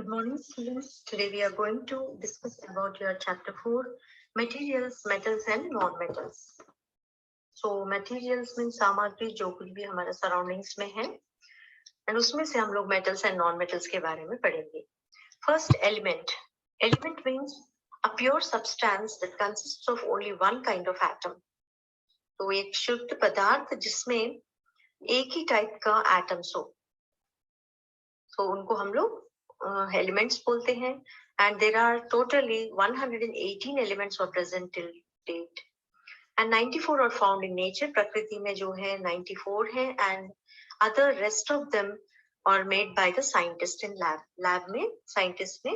Good morning, students. Today we are going to discuss about your chapter 4, materials, metals and non-metals. So materials means सामग्री जो कुछ भी हमारे surroundings में है and उसमें से हम लोग metals and non-metals के बारे में पढ़ेंगे. First, element. Element means a pure substance that consists of only one kind of atom. तो एक शुद्ध पदार्थ जिसमें एक ही टाइप का एटम्स हो. तो उनको हम लोग elements बोलते हैं and there are totally 118 elements were present till date and 94 are found in nature. प्रकृति में जो है 94 है and other rest of them are made by the scientist in lab में scientist ने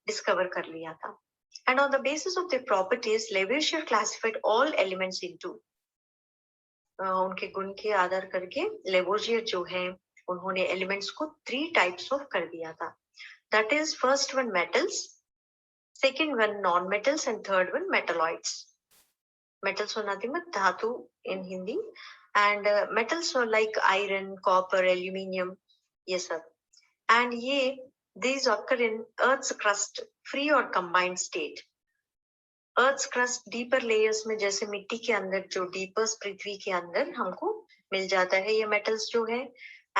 discover कर लिया था. And on the basis of their properties, Lavoisier classified all elements into उनके गुण के आधार करके Lavoisier जो है उन्होंने एलिमेंट्स को 3 टाइप्स ऑफ कर दिया था. That is, first one metals, second one non-metals and third one metalloids. Metals are nothing but dhatu in Hindi and metals are like iron, copper, aluminium. Yes sir. And these occur in Earth's crust, free or combined state. Earth's crust deeper layers में जैसे मिट्टी के अंदर जो deepest पृथ्वी के अंदर हमको मिल जाता है ये metals जो है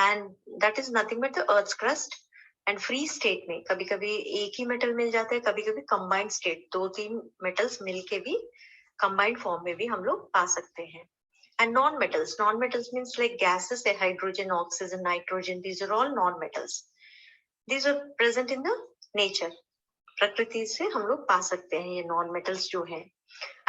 and that is nothing but the Earth's crust. And free state में कभी कभी एक ही मेटल मिल जाता है, कभी कभी कंबाइंड स्टेट 2-3 मेटल्स मिलके भी कंबाइंड फॉर्म में भी हम लोग पा सकते हैं. And non metals means like gases, hydrogen, oxygen, nitrogen, these are all non metals. These are present in the nature. प्रकृति से हम लोग पा सकते हैं ये नॉन मेटल्स जो है.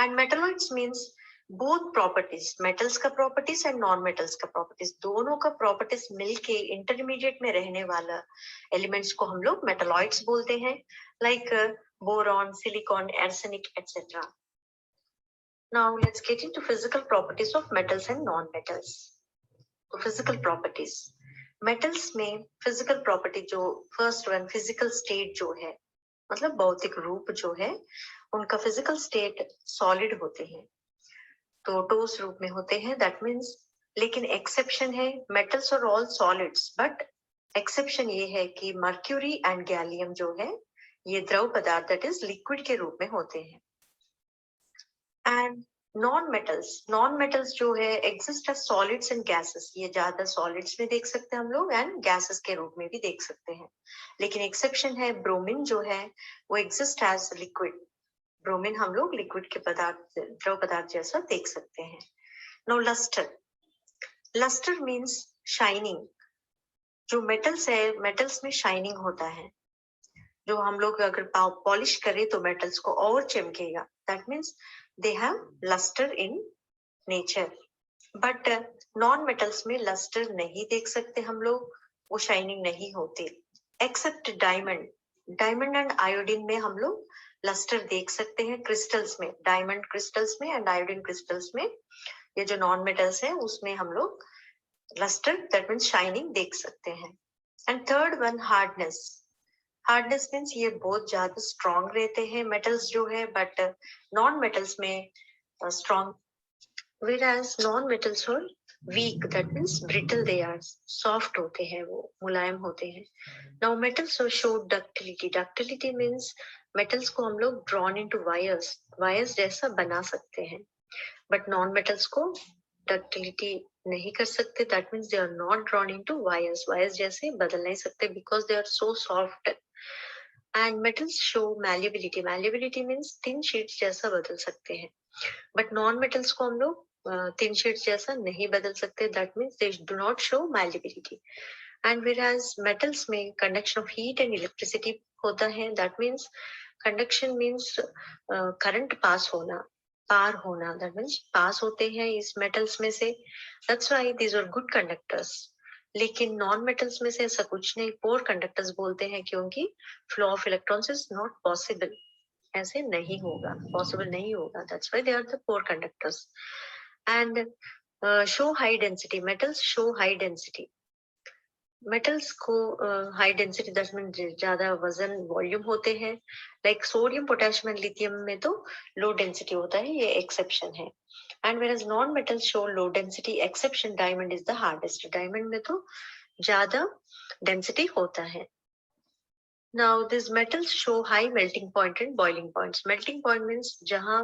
And metalloids means both properties, metals का प्रॉपर्टीज एंड नॉन मेटल्स का प्रॉपर्टीज, दोनों का प्रॉपर्टीज मिलके इंटरमीडिएट में रहने वाला एलिमेंट्स को हम लोग मेटलॉइड्स बोलते हैं, like boron, silicon, arsenic etcetera. Now let's get into physical properties of metals and non metals. तो फिजिकल प्रॉपर्टीज मेटल्स में फिजिकल प्रॉपर्टी जो फर्स्ट वन फिजिकल स्टेट जो है मतलब भौतिक रूप जो है उनका फिजिकल स्टेट सॉलिड होते हैं, तो ठोस रूप में होते हैं. दैट मीन्स लेकिन एक्सेप्शन है, metals are all solids but exception ये है कि मर्क्यूरी एंड गैलियम जो है ये द्रव पदार्थ दैट इज लिक्विड के रूप में होते हैं. एंड नॉन मेटल्स जो है exist as solids and gases. ये ज्यादा सॉलिड्स में देख सकते हैं हम लोग एंड गैसेस के रूप में भी देख सकते हैं. लेकिन एक्सेप्शन है, ब्रोमीन जो है वो एग्जिस्ट एज लिक्विड. ब्रोमीन हम लोग लिक्विड के पदार्थ, द्रव पदार्थ जैसा देख सकते हैं. No lustre means shining. जो मेटल्स है, मेटल्स में शाइनिंग होता है. जो हम लोग अगर पॉलिश करें तो मेटल्स को और चमकेगा. That means they have lustre in nature. But non metals में लस्टर नहीं देख सकते हम लोग, वो शाइनिंग नहीं होते. एक्सेप्ट डायमंड एंड आयोडीन में हम लोग लस्टर देख सकते हैं. क्रिस्टल्स में, डायमंड क्रिस्टल्स में एंड आयोडीन क्रिस्टल्स में, ये जो नॉन मेटल्स है उसमें हम लोग लस्टर दैट मीन्स शाइनिंग देख सकते हैं. And third one hardness means ये बहुत ज्यादा स्ट्रॉन्ग रहते हैं मेटल्स जो है, बट नॉन मेटल्स में स्ट्रॉन्ग, whereas नॉन मेटल्स और weak that means brittle, they are soft होते हैं, वो मुलायम होते हैं. Now metals show ductility means metals को हम लोग ड्रॉन इनटू वायर्स जैसा बना सकते हैं, बट नॉन मेटल्स को डक्टिलिटी नहीं कर सकते. That means they are not drawn into wires जैसे बदल नहीं सकते because they are so soft. And metals show malleability means thin sheets जैसा बदल सकते हैं, बट नॉन मेटल्स को हम लोग थिन शीट्स जैसा नहीं बदल सकते. That means they do not show malleability. And whereas metals में conduction of heat and electricity होता है. That means conduction means current पार होना, दैट मीन्स पास होते हैं इस मेटल्स में से. That's why these are good conductors. लेकिन नॉन मेटल्स में से ऐसा कुछ नहीं, पोर कंडक्टर्स बोलते हैं क्योंकि flow of electrons is not possible. ऐसे नहीं होगा, पॉसिबल नहीं होगा. That's why they are the poor conductors. And show high density. Metals show high density. Metals को हाई डेंसिटी दैट मीन ज्यादा वजन वॉल्यूम होते हैं. Like sodium, potassium and lithium में तो लो डेंसिटी होता है, ये एक्सेप्शन है. And whereas non metals show low density, exception diamond is the hardest. Diamond में तो ज्यादा डेंसिटी होता है. Now these metals show high melting point and boiling points. Melting point means जहाँ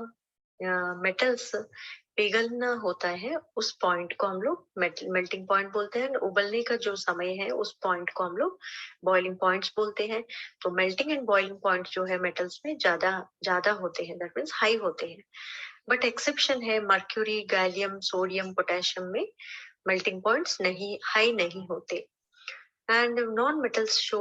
metals पिघलना होता है उस पॉइंट को हम लोग मेल्टिंग पॉइंट बोलते हैं। उबलने का जो समय है उस पॉइंट को हम लोग बॉइलिंग पॉइंट्स बोलते हैं। तो मेल्टिंग एंड बॉइलिंग पॉइंट जो है मेटल्स में ज्यादा होते हैं, दैट मीन्स हाई होते हैं। बट एक्सेप्शन है मर्क्यूरी, गैलियम, सोडियम, पोटेशियम में मेल्टिंग पॉइंट्स नहीं, हाई नहीं होते। And non metals show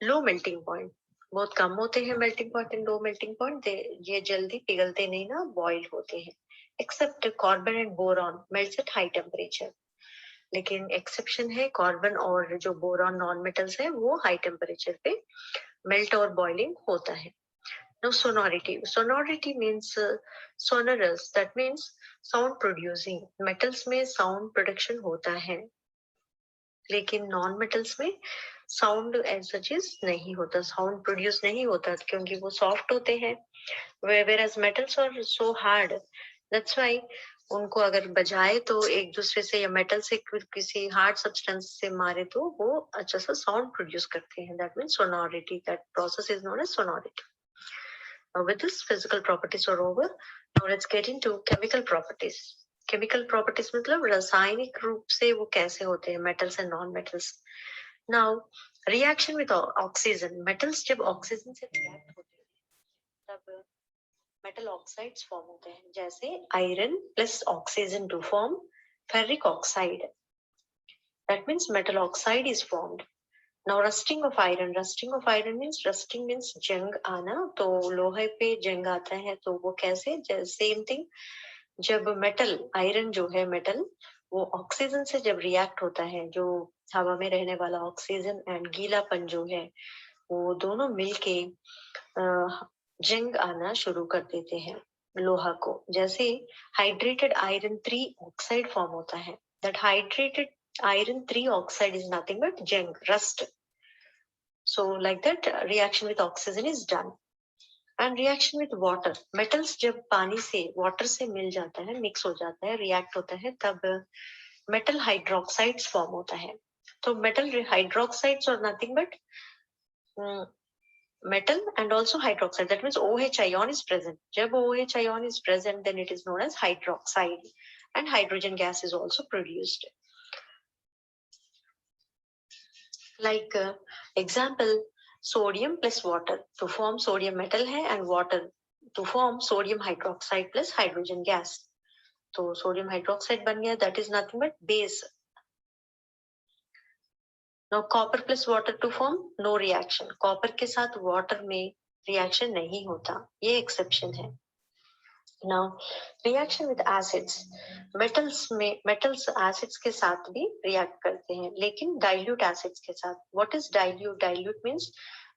low melting point, बहुत कम होते हैं melting point and low melting point, ये जल्दी पिघलते नहीं ना, बॉइल होते हैं। Except carbon and boron melts at high temperature, लेकिन एक्सेप्शन है कार्बन और जो बोरॉन नॉन मेटल्स है वो हाई टेम्परेचर पे मेल्ट और बॉइलिंग होता है। Now sonority. Sonority means sonorous. That means sound producing. Metals में sound production होता है, लेकिन नॉन मेटल्स में साउंड एज सच इज नहीं होता, साउंड प्रोड्यूस नहीं होता क्योंकि वो सॉफ्ट होते हैं। whereas metals are so hard, that's why उनको अगर बजाए तो एक दूसरे से या मेटल से किसी हार्ड सब्सटेंस से मारे तो वो अच्छा सा साउंड प्रोड्यूस करते हैं। That means sonority, that process is known as sonority. With this physical properties are over, now let's get into chemical properties. Chemical properties मतलब रासायनिक रूप से वो कैसे होते हैं metals and non metals. Now reaction with oxygen, metals जब oxygen से रिएक्ट होते हैं तब मेटल ऑक्साइड्स फॉर्म होते हैं, जैसे iron plus oxygen to form ferric oxide, that means metal oxide is formed. Now rusting of iron, rusting of iron means, rusting means जंग आना, तो लोहे पे जंग आता है तो वो कैसे, सेम थिंग, जब मेटल आयरन जो है मेटल वो ऑक्सीजन से जब रिएक्ट होता है, जो हवा में रहने वाला ऑक्सीजन एंड गीलापन जो है वो दोनों मिलके जंग आना शुरू कर देते हैं लोहा को। जैसे हाइड्रेटेड आयरन 3 ऑक्साइड फॉर्म होता है, that hydrated iron 3 oxide is nothing but jung, rust. So like that reaction with oxygen is done. And reaction with water, metals जब पानी से water से मिल जाता है, mix हो जाता है, react होता है, तब metal hydroxides form होता है। तो metal hydroxides are nothing but metal and also hydroxide, that means OH ion is present. जब OH ion is present, then it is known as hydroxide, and hydrogen gas is also produced. Like example, sodium plus water to form sodium metal है, and water to form sodium hydroxide plus hydrogen gas. तो sodium hydroxide बन गया, that is nothing but base. Now copper plus water to form, no reaction. Copper के साथ water में reaction नहीं होता, ये exception है। Now reaction with acids, metals acids के साथ भी react करते हैं, लेकिन dilute acids के साथ। What is dilute? Dilute means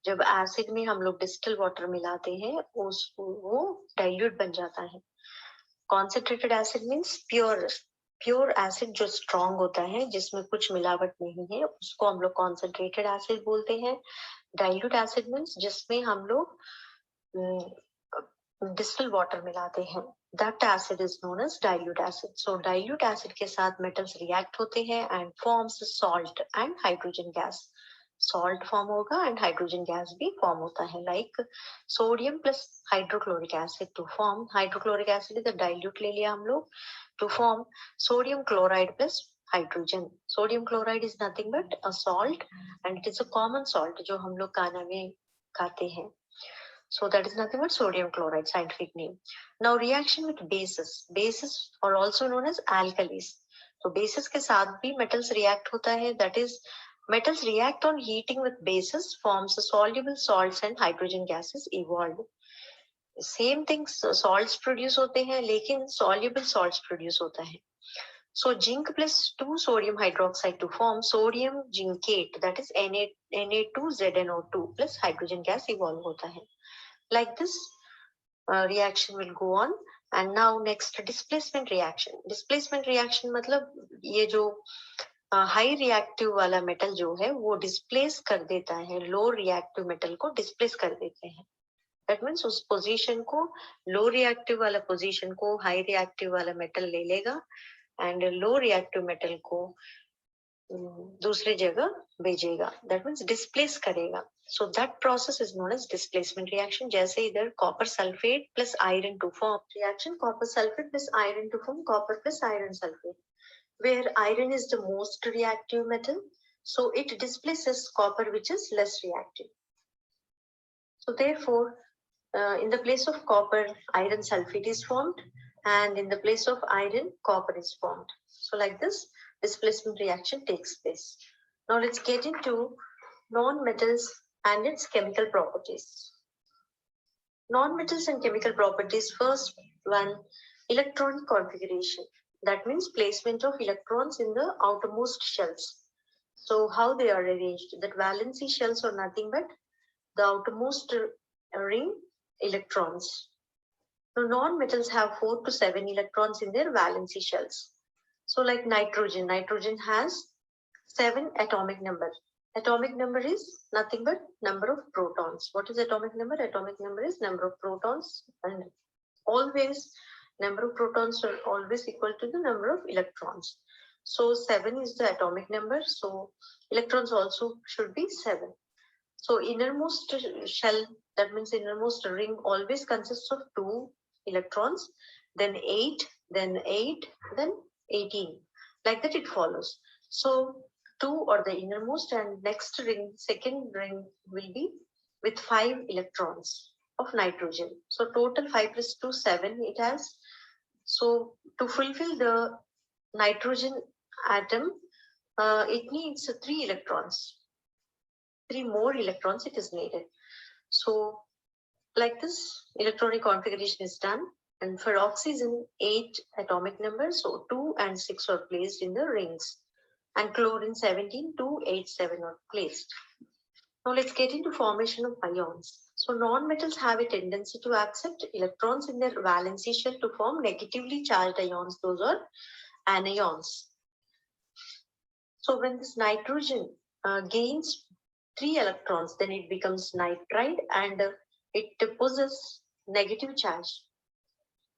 जब acid में हम लोग distilled water मिलाते हैं वो dilute बन जाता है। Concentrated acid means pure acid जो strong होता है, जिसमें कुछ मिलावट नहीं है, उसको हम लोग concentrated acid बोलते हैं। Dilute acid means जिसमें हम लोग डिस्टिल वाटर मिलाते हैं, that acid is known as dilute acid. So dilute acid के साथ मेटल्स रिएक्ट होते हैं and forms salt and hydrogen gas. Salt form होगा एंड हाइड्रोजन गैस भी फॉर्म होता है, like sodium plus hydrochloric acid to form, hydrochloric acid is dilute ले लिया हम लोग, to form sodium chloride plus hydrogen. Sodium chloride is nothing but a salt and it is a common salt जो हम लोग खाना में खाते हैं। So that is nothing but sodium chloride, scientific name. Now reaction with bases. Bases are also known as alkalis. So bases के साथ भी metals react होता है, that is metals react on heating with bases, forms soluble salts and hydrogen gases evolved. Same things, salts produce होते हैं लेकिन soluble salts produce होता है। So zinc plus 2 sodium hydroxide to form sodium zincate, that is Na2ZnO2 plus hydrogen gas evolve होता है। Like this reaction will go on. And now next displacement reaction. Displacement reaction मतलब ये जो high reactive वाला metal जो है वो displace कर देता है, लो रिएक्टिव मेटल को डिस्प्लेस कर देते हैं। दैट मीन्स उस पोजीशन को, लो रिएक्टिव वाला पोजीशन को हाई रिएक्टिव वाला मेटल ले लेगा एंड लो रिएक्टिव मेटल को दूसरी जगह भेजेगा, that means displace करेगा. So that process is known as displacement reaction. जैसे इधर copper sulfate plus iron to form reaction, copper sulfate plus iron to form copper plus iron sulfate, where iron is the most reactive metal, so it displaces copper, which is less reactive. So therefore, in the place of copper, iron sulfate is formed, and in the place of iron, copper is formed. So like this, displacement reaction takes place. Now let's get into non-metals and its chemical properties. Non-metals and chemical properties. First one, electronic configuration. That means placement of electrons in the outermost shells. So how they are arranged? That valency shells are nothing but the outermost ring electrons. So non-metals have 4 to 7 electrons in their valency shells. So like nitrogen, nitrogen has 7 atomic number. Atomic number is nothing but number of protons. What is atomic number? Atomic number is number of protons, and always number of protons are always equal to the number of electrons. So 7 is the atomic number. So electrons also should be 7. So innermost shell, that means innermost ring, always consists of 2 electrons, then 8, then 8, then 18. Like that it follows. So 2 are the innermost, and next ring, second ring will be with 5 electrons of nitrogen. So total 5 plus 2, 7 it has. So to fulfill the nitrogen atom, it needs 3 electrons. 3 more electrons it is needed. So like this, electronic configuration is done. And for oxygen, 8 atomic numbers, so 2 and 6 are placed in the rings, and chlorine 17, 2, 8, 7 are placed. Now let's get into formation of ions. So non-metals have a tendency to accept electrons in their valency shell to form negatively charged ions. Those are anions. So when this nitrogen gains 3 electrons, then it becomes nitride, and it possesses negative charge.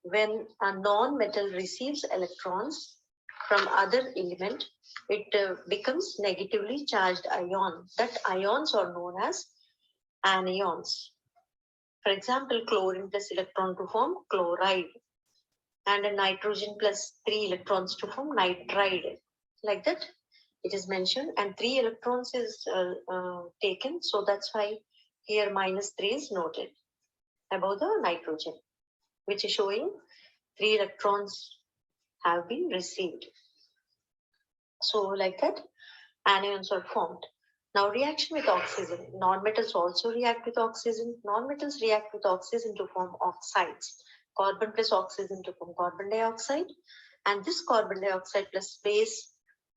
When a non-metal receives electrons from other element, it becomes negatively charged ion. That ions are known as anions. For example, chlorine plus electron to form chloride, and a nitrogen plus 3 electrons to form nitride. Like that it is mentioned, and 3 electrons is taken, so that's why here -3 is noted above the nitrogen, which is showing 3 electrons have been received. So like that, anions are formed. Now reaction with oxygen. Non-metals also react with oxygen. Non-metals react with oxygen to form oxides. Carbon plus oxygen to form carbon dioxide, and this carbon dioxide plus base,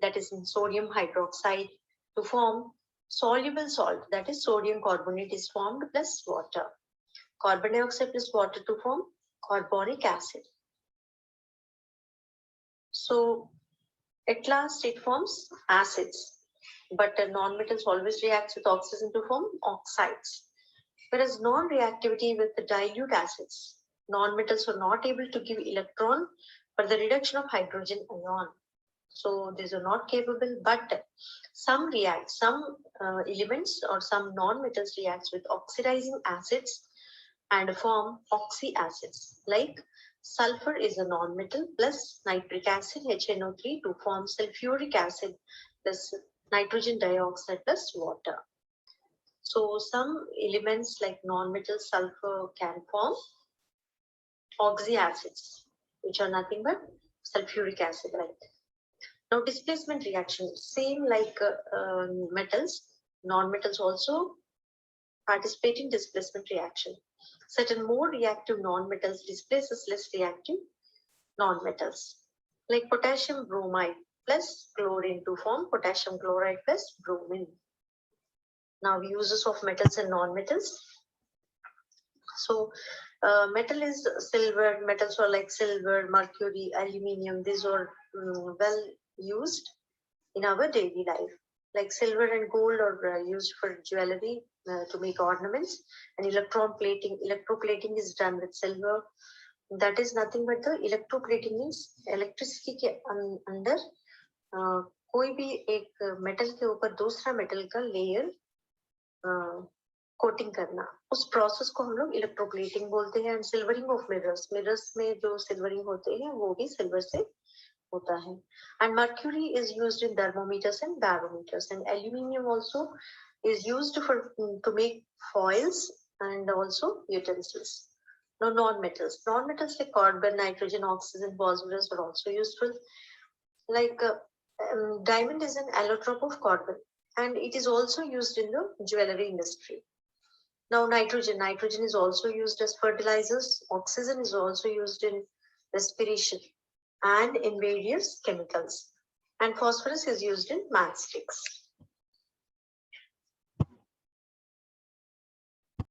that is in sodium hydroxide, to form soluble salt, that is sodium carbonate is formed plus water. Carbon dioxide plus water to form carbonic acid. So at last it forms acids, but non-metals always reacts with oxygen to form oxides. Whereas non-reactivity with the dilute acids, non-metals are not able to give electron for the reduction of hydrogen ion. So these are not capable, but some react, some elements or some non-metals reacts with oxidizing acids and form oxyacids. Like sulfur is a non-metal plus nitric acid HNO3 to form sulfuric acid plus nitrogen dioxide plus water. So some elements like non-metal sulfur can form oxyacids, which are nothing but sulfuric acid, right? Now displacement reaction, same like metals, non-metals also participate in displacement reaction. Certain more reactive non-metals displaces less reactive non-metals, like potassium bromide plus chlorine to form potassium chloride plus bromine. Now uses of metals and non-metals. So metal is silver, metals are like silver, mercury, aluminium. These are well used in our daily life. Like silver and gold are used for jewelry to make ornaments, and electroplating is done with silver. That is nothing but the electroplating means electricity under कोई भी एक metal के ऊपर दूसरा metal का layer coating करना, उस process को हम लोग इलेक्ट्रोप्लेटिंग बोलते हैं। And silvering of mirrors, mirrors में जो सिल्वरिंग होते हैं वो भी सिल्वर से होता है। And mercury is used in thermometers and barometers, and aluminium also is used for to make foils and also utensils. Now, non-metals. Non-metals like carbon, nitrogen, oxygen, phosphorus are also useful. Like diamond is an allotrope of carbon, and it is also used in the jewelry industry. Now, nitrogen. Nitrogen is also used as fertilizers. Oxygen is also used in respiration and in various chemicals. And phosphorus is used in matchsticks.